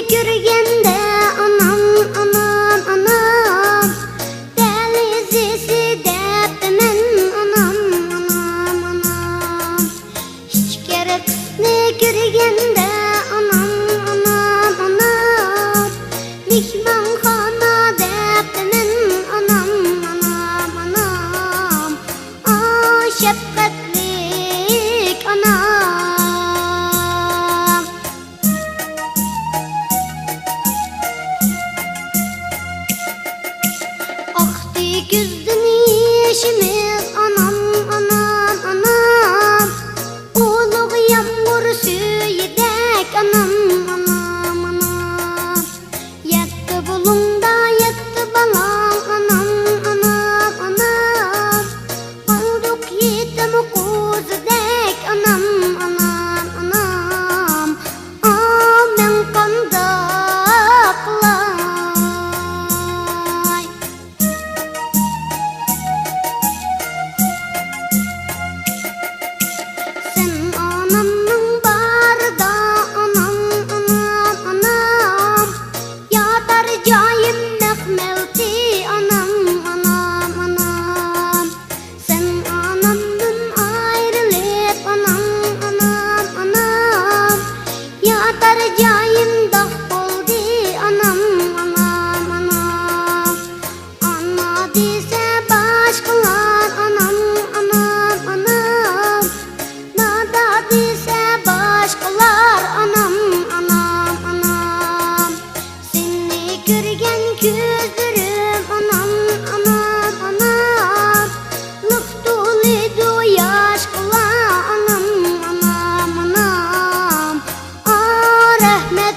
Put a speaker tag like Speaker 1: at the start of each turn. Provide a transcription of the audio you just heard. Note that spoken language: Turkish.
Speaker 1: görgende anam anam anam delizisi depmen anam anam anam hiç gereksini görgende anam anam anam mihmanxona depmen anam anam anam şefkatlik anam Güzdün yeşimiz anam anam anam Uluğ yağmur suyudek anam anam anam Yetti bulunda yetti balam anam anam anam Olduk yetim kuzudek anam anam anam Amen kandaklar Tercayim dah oldu anam anam anam Ana dese başkalar anam anam anam Nada dese başkalar anam anam anam Seni görgen gözlerim anam anam anam Lık dolu yaşkalar anam anam anam Rahmet